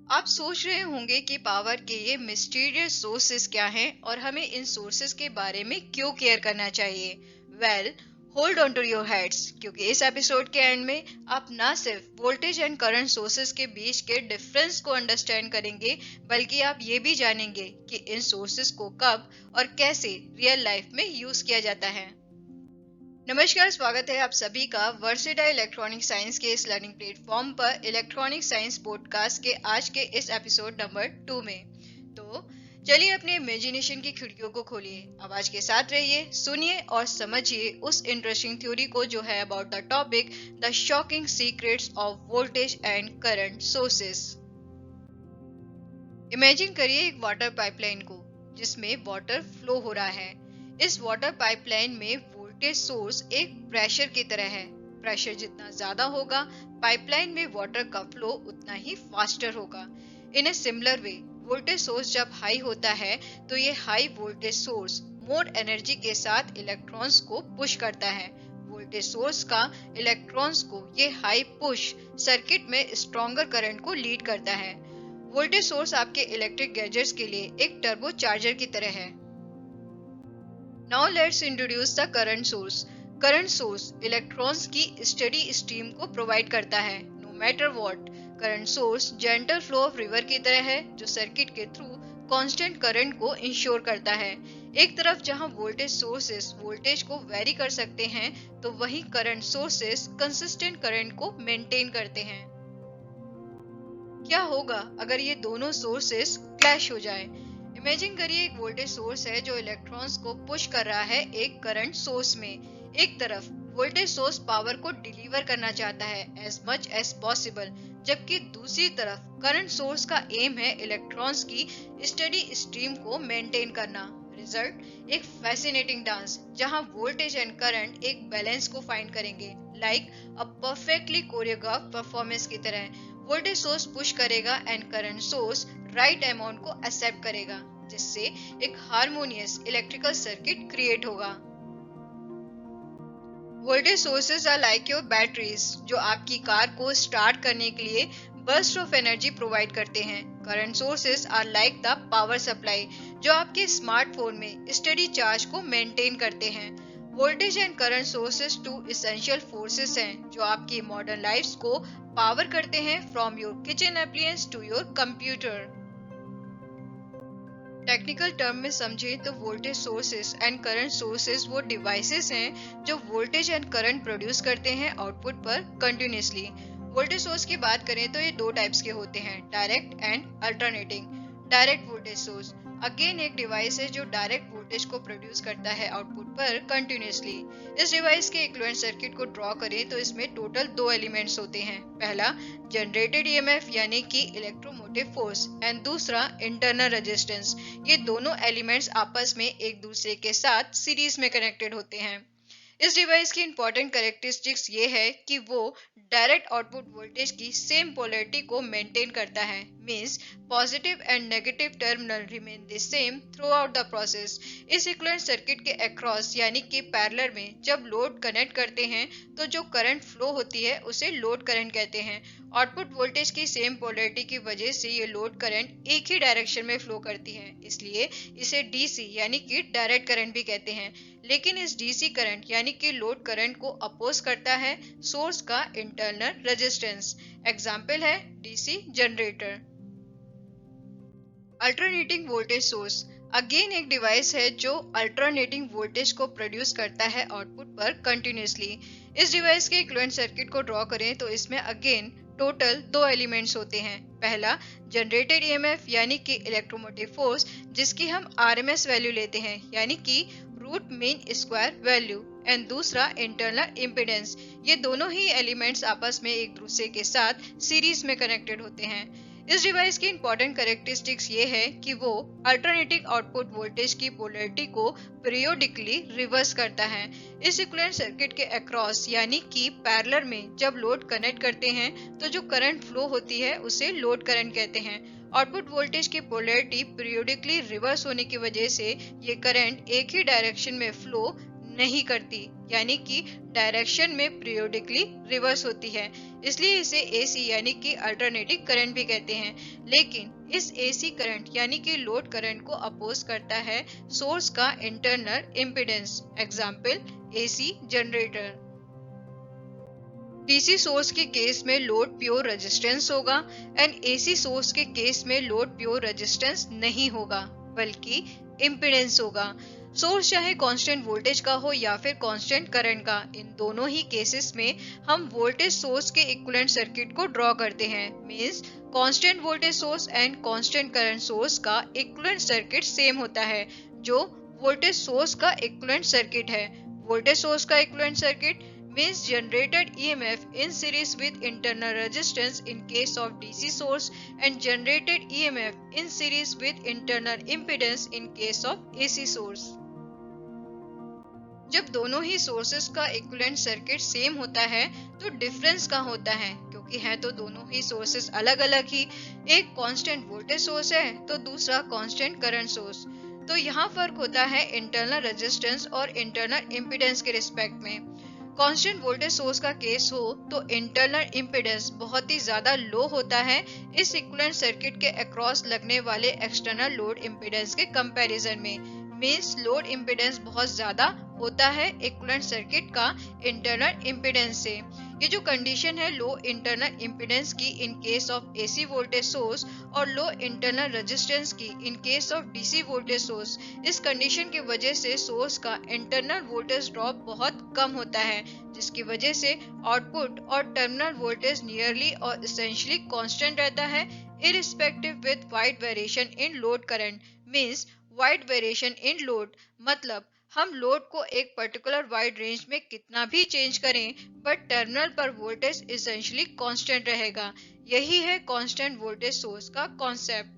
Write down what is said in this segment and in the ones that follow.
आप सोच रहे होंगे कि पावर के ये मिस्टीरियस सोर्सेस क्या हैं और हमें इन सोर्सेस के बारे में क्यों केयर करना चाहिए। Well, hold on to your heads, क्योंकि इस एपिसोड के एंड में आप ना सिर्फ वोल्टेज एंड करंट सोर्सेस के बीच के डिफरेंस को अंडरस्टैंड करेंगे, बल्कि आप ये भी जानेंगे कि इन सोर्सेस को कब और कैसे रियल लाइफ में यूज किया जाता है। नमस्कार, स्वागत है आप सभी का वर्सेटाइल इलेक्ट्रॉनिक साइंस के इस लर्निंग प्लेटफॉर्म पर इलेक्ट्रॉनिक साइंस पॉडकास्ट के आज के इस एपिसोड नंबर 2 में। तो चलिए अपने इमेजिनेशन की खिड़कियों को खोलिए, आवाज के साथ रहिए, सुनिए और समझिए उस इंटरेस्टिंग थ्योरी को जो है about the topic the shocking secrets of voltage and current sources. Imagine करिए एक वाटर पाइपलाइन को जिसमें वाटर फ्लो हो रहा है। इस वाटर पाइपलाइन में वोल्टेज सोर्स एक प्रेशर की तरह है। प्रेशर जितना ज्यादा होगा, पाइपलाइन में वाटर का फ्लो उतना ही फास्टर होगा। इन a similar way, voltage source जब हाई होता है तो ये high voltage source more energy के साथ इलेक्ट्रॉन्स को पुश करता है। वोल्टेज सोर्स का इलेक्ट्रॉन्स को ये हाई पुश सर्किट में स्ट्रॉन्गर करंट को लीड करता है। वोल्टेज सोर्स आपके इलेक्ट्रिक गैजेट्स के लिए एक टर्बो चार्जर की तरह है। Now let's introduce the current source. Current source electrons की स्टडी स्ट्रीम को प्रोवाइड करता है no matter what. Current source gentle flow of river की तरह है जो सर्किट के थ्रू कांस्टेंट करंट को इंश्योर करता है। एक तरफ जहां वोल्टेज सोर्सेस वोल्टेज को वेरी कर सकते हैं, तो वहीं करंट सोर्सेस कंसिस्टेंट करंट को मेंटेन करते हैं। क्या होगा अगर ये दोनों सोर्सेस क्लैश हो जाए? इमेजिन करिए एक वोल्टेज सोर्स है जो इलेक्ट्रॉन्स को पुश कर रहा है एक करंट सोर्स में। एक तरफ वोल्टेज सोर्स पावर को डिलीवर करना चाहता है एज मच एज पॉसिबल, जबकि दूसरी तरफ करंट सोर्स का एम है इलेक्ट्रॉन्स की स्टडी स्ट्रीम को मेंटेन करना। रिजल्ट एक फैसिनेटिंग डांस जहां वोल्टेज एंड करंट एक बैलेंस को फाइंड करेंगे, like a perfectly choreograph performance की तरह। वोल्टेज सोर्स पुश करेगा and current source right amount को एक्सेप्ट करेगा, जिससे एक हार्मोनियस इलेक्ट्रिकल सर्किट क्रिएट होगा। Voltage sources are like your batteries, जो आपकी कार को स्टार्ट करने के लिए बर्स्ट ऑफ एनर्जी प्रोवाइड करते हैं। Current sources are like the power supply, जो आपके स्मार्टफोन में स्टडी चार्ज को मेंटेन करते हैं। Voltage and current sources two essential forces हैं जो आपकी मॉडर्न लाइफ्स को पावर करते हैं, from your kitchen appliance to your computer. Technical term में समझे तो voltage sources and current sources वो डिवाइसेस हैं जो वोल्टेज एंड करंट प्रोड्यूस करते हैं आउटपुट पर कंटिन्यूसली। वोल्टेज सोर्स की बात करें तो ये दो टाइप्स के होते हैं, direct and alternating. Direct voltage source again एक डिवाइस है जो डायरेक्ट वोल्टेज को प्रोड्यूस करता है आउटपुट पर कंटिन्यूसली। इस डिवाइस के इक्विवेलेंट सर्किट को ड्रॉ करें तो इसमें टोटल दो एलिमेंट्स होते हैं। पहला जनरेटेड ईएमएफ यानी कि इलेक्ट्रोमोटिव फोर्स एंड दूसरा इंटरनल रेजिस्टेंस। ये दोनों एलिमेंट्स आपस में एक दूसरे के साथ सीरीज में कनेक्टेड होते हैं। इस डिवाइस की इंपॉर्टेंट कैरेक्टरिस्टिक्स ये है कि वो डायरेक्ट आउटपुट वोल्टेज की सेम पोलैरिटी को मेंटेन करता है, means positive and negative terminal remain the same through out the process. इस इक्विवेलेंट सर्किट के अक्रॉस यानी कि पैरेलल में जब लोड कनेक्ट करते हैं तो जो करंट फ्लो होती है उसे लोड करंट कहते हैं। आउटपुट वोल्टेज की सेम पोलैरिटी की वजह से ये लोड करंट एक ही डायरेक्शन में फ्लो करती है, इसलिए इसे डीसी यानी कि डायरेक्ट करंट भी कहते हैं। लेकिन इस डीसी करंट यानी कि लोड करंट को अपोज करता है सोर्स का इंटरनल रेजिस्टेंस। एग्जाम्पल है DC generator. Alternating voltage source again एक डिवाइस है जो अल्टरनेटिंग वोल्टेज को प्रोड्यूस करता है आउटपुट पर कंटिन्यूसली। इस डिवाइस के इक्विवेलेंट सर्किट को ड्रॉ करें तो इसमें अगेन टोटल दो एलिमेंट्स होते हैं। पहला जनरेटेड ईएमएफ यानी कि इलेक्ट्रोमोटिव फोर्स, जिसकी हम आरएमएस वैल्यू लेते हैं यानी कि root mean square value, and दूसरा इंटरनल इम्पीडेंस। ये दोनों ही एलिमेंट्स आपस में एक दूसरे के साथ सीरीज में कनेक्टेड होते हैं। इस डिवाइस की इंपॉर्टेंट कैरेक्टरिस्टिक्स ये है कि वो अल्टरनेटिंग आउटपुट वोल्टेज की पोलैरिटी को पीरियोडिकली रिवर्स करता है। इस इक्विवेलेंट सर्किट के अक्रॉस यानी कि पैरेलल में जब लोड कनेक्ट करते हैं तो जो करंट फ्लो होती है उसे लोड करंट कहते हैं। आउटपुट वोल्टेज की पोलैरिटी पीरियोडिकली रिवर्स होने की वजह से ये करंट एक ही डायरेक्शन में फ्लो नहीं करती, यानी कि डायरेक्शन में पीरियोडिकली रिवर्स होती है, इसलिए इसे AC यानी कि अल्टरनेटिंग करंट भी कहते हैं। लेकिन इस AC करंट यानी कि लोड करंट को अपोज करता है सोर्स का internal impedance. Example AC generator. DC source के केस में लोड प्योर रेजिस्टेंस होगा एंड AC सोर्स के केस में लोड प्योर रेजिस्टेंस नहीं होगा बल्कि इम्पीडेंस होगा। सोर्स चाहे कांस्टेंट वोल्टेज का हो या फिर कांस्टेंट करंट का, इन दोनों ही केसेस में हम वोल्टेज सोर्स के इक्विवेलेंट सर्किट को ड्रॉ करते हैं। Means constant voltage source and constant current source का इक्विवेलेंट सर्किट सेम होता है, जो वोल्टेज सोर्स का इक्विवेलेंट सर्किट है। वोल्टेज सोर्स का equivalent circuit means generated EMF in series with internal resistance in case of DC source and generated EMF in series with internal impedance in case of AC source। जब दोनों ही sources का equivalent circuit same होता है तो difference का होता है, क्योंकि है तो दोनों ही सोर्सेस अलग अलग ही। एक कांस्टेंट वोल्टेज सोर्स है तो दूसरा कांस्टेंट करंट सोर्स। तो यहाँ फर्क होता है इंटरनल रेजिस्टेंस और इंटरनल इम्पीडेंस के रिस्पेक्ट में। कांस्टेंट वोल्टेज सोर्स का केस हो तो इंटरनल इम्पीडेंस बहुत ही ज्यादा लो होता है इस इक्विवेलेंट सर्किट के अक्रॉस लगने वाले एक्सटर्नल लोड इम्पीडेंस के कंपैरिजन में। मींस लोड इम्पीडेंस बहुत ज्यादा होता है इक्विवेलेंट सर्किट का इंटरनल इम्पीडेंस से। ये जो कंडीशन है लो इंटरनल इम्पीडेंस की in case of AC voltage source और लो इंटरनल रेजिस्टेंस की in case of DC voltage source, इस कंडीशन की वजह से सोर्स का इंटरनल वोल्टेज ड्रॉप बहुत कम होता है, जिसकी वजह से आउटपुट और टर्मिनल वोल्टेज नियरली और एसेंशियली कांस्टेंट रहता है irrespective with wide variation in load current. Means wide variation in load मतलब हम लोड को एक पर्टिकुलर वाइड रेंज में कितना भी चेंज करें बट टर्मिनल पर वोल्टेज एसेंशियली कांस्टेंट रहेगा। यही है कांस्टेंट वोल्टेज सोर्स का कॉन्सेप्ट।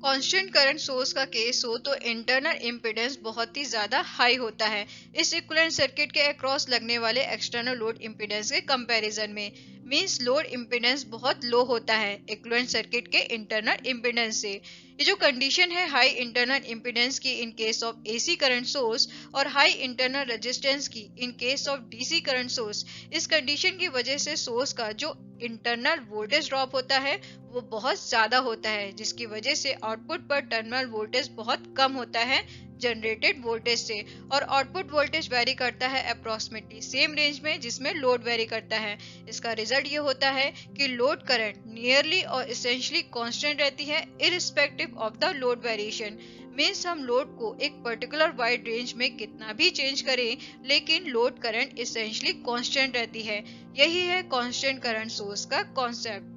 कांस्टेंट करंट सोर्स का केस हो तो इंटरनल इम्पीडेंस बहुत ही ज्यादा हाई होता है इस इक्विवेलेंट सर्किट के अक्रॉस लगने वाले एक्सटर्नल लोड इम्पीडेंस के कंपैरिजन में। मींस लोड इम्पीडेंस बहुत लो होता है इक्विवेलेंट सर्किट के इंटरनल इम्पीडेंस से। ये जो कंडीशन है हाई इंटरनल इम्पीडेंस की in case of AC current source और हाई इंटरनल रेजिस्टेंस की in case of DC current source, इस कंडीशन की वजह से सोर्स का जो इंटरनल वोल्टेज ड्रॉप होता है वो बहुत ज्यादा होता है, जिसकी वजह से आउटपुट पर टर्मिनल वोल्टेज बहुत कम होता है जनरेटेड वोल्टेज से, और आउटपुट वोल्टेज वेरी करता है अप्रोक्सीमेटली सेम रेंज में जिसमें लोड वेरी करता है। इसका रिजल्ट ये होता है कि लोड करंट नियरली और एसेंशियली कांस्टेंट रहती है irrespective of the load variation. Means हम लोड को एक पर्टिकुलर वाइड रेंज में कितना भी चेंज करें लेकिन लोड करंट एसेंशियली कांस्टेंट रहती है। यही है कांस्टेंट करंट सोर्स का concept.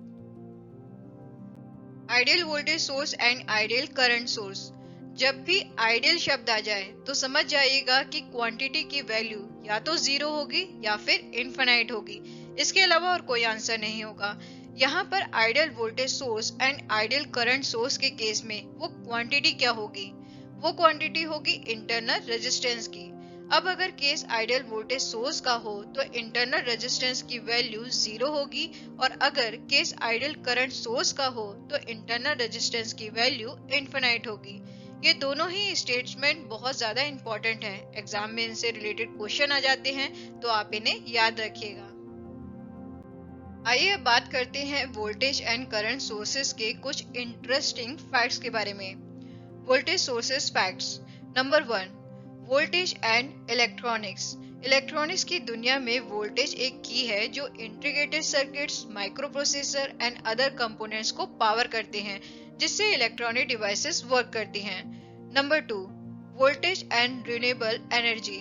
Ideal voltage source and ideal current source. जब भी आइडियल शब्द आ जाए तो समझ जाइएगा कि क्वांटिटी की वैल्यू या तो जीरो होगी या फिर इनफिनाइट होगी, इसके अलावा और कोई आंसर नहीं होगा। यहाँ पर ideal voltage source and ideal current source के केस में वो क्वांटिटी क्या होगी? वो क्वांटिटी होगी इंटरनल रेजिस्टेंस की। अब अगर केस आइडियल वोल्टेज सोर्स का हो तो इंटरनल रेजिस्टेंस की वैल्यू जीरो होगी, और अगर केस आइडियल करंट सोर्स का हो तो इंटरनल रेजिस्टेंस की वैल्यू इनफिनाइट होगी। ये दोनों ही स्टेटमेंट बहुत ज्यादा इंपॉर्टेंट है, एग्जाम में इनसे रिलेटेड क्वेश्चन आ जाते हैं तो आप इन्हें याद रखिएगा। आइए अब बात करते हैं वोल्टेज एंड करंट सोर्सेस के कुछ इंटरेस्टिंग फैक्ट्स के बारे में। Voltage sources facts. Number 1, voltage and electronics. Electronics की दुनिया में वोल्टेज एक की है जो integrated circuits, micro processor and other components को पावर करते हैं, जिससे इलेक्ट्रॉनिक डिवाइसेस वर्क करती हैं। Number 2, voltage and renewable energy.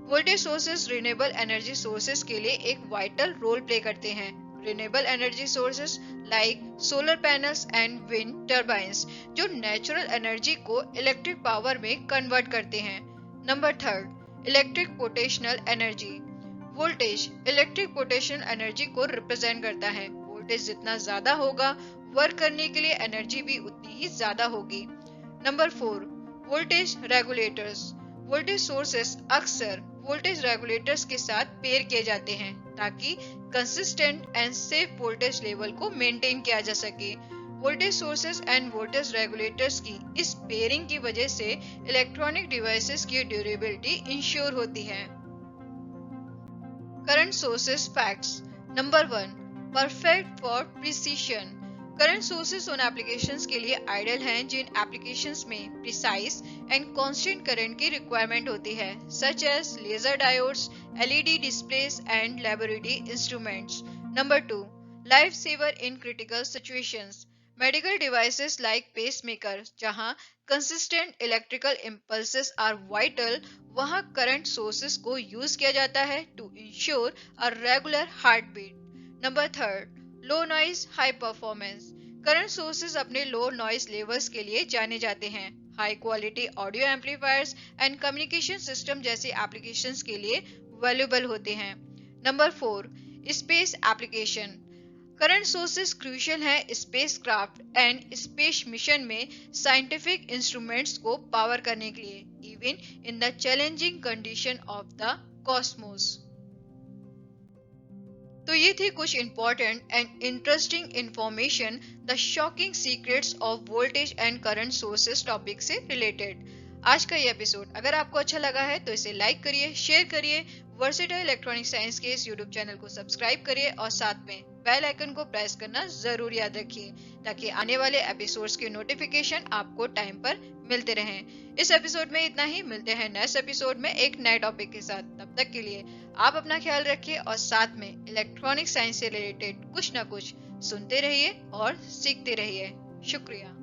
Voltage sources renewable energy sources के लिए एक वाइटल रोल प्ले करते हैं। Renewable energy sources like solar panels and wind turbines जो नेचुरल एनर्जी को इलेक्ट्रिक पावर में कन्वर्ट करते हैं। Number 3, electric potential energy. Voltage electric potential energy को रिप्रेजेंट करता है। वोल्टेज जितना ज्यादा होगा वर्क करने के लिए एनर्जी भी उतनी ही ज्यादा होगी। Number 4, voltage regulators. Voltage sources अक्सर वोल्टेज रेगुलेटर्स के साथ पेयर किए जाते हैं ताकि consistent and safe voltage level को मेंटेन किया जा सके। Voltage sources end voltage regulators की इस पेयरिंग की वजह से इलेक्ट्रॉनिक डिवाइसेस की ड्यूरेबिलिटी इंश्योर होती है। Current sources facts. Number 1, perfect for precision. Current sources उन एप्लीकेशंस के लिए आइडियल हैं जिन एप्लीकेशंस में प्रिसाइज एंड कांस्टेंट करंट की रिक्वायरमेंट होती है, such as laser diodes, LED displays and laboratory instruments. Number 2, life saver in critical situations. Medical devices like pacemaker, जहां consistent electrical impulses are vital, वहां current sources को use किया जाता है to ensure a regular heart beat. Number 3, low noise high performance. Current sources अपने low noise levels के लिए जाने जाते हैं। High quality audio amplifiers and communication system जैसे एप्लीकेशंस के लिए वैल्यूएबल होते हैं। Number 4, space application. Current sources crucial हैं स्पेसक्राफ्ट एंड स्पेस मिशन में साइंटिफिक इंस्ट्रूमेंट्स को पावर करने के लिए, even in the challenging condition of the Cosmos. तो ये थी कुछ important and interesting information the shocking secrets of voltage and current sources topic से रिलेटेड। आज का ये एपिसोड अगर आपको अच्छा लगा है तो इसे लाइक करिए, शेयर करिए, वर्सेटाइल इलेक्ट्रॉनिक साइंस के इस यूट्यूब चैनल को सब्सक्राइब करिए और साथ में बेल आइकन को प्रेस करना जरूर याद रखिए ताकि आने वाले एपिसोड्स के नोटिफिकेशन आपको टाइम पर मिलते रहें। इस एपिसोड में इतना ही, मिलते हैं नेक्स्ट एपिसोड में एक नए टॉपिक के साथ। तब तक के लिए आप अपना ख्याल रखिए और साथ में इलेक्ट्रॉनिक साइंस से रिलेटेड कुछ ना कुछ सुनते रहिए और सीखते रहिए। शुक्रिया।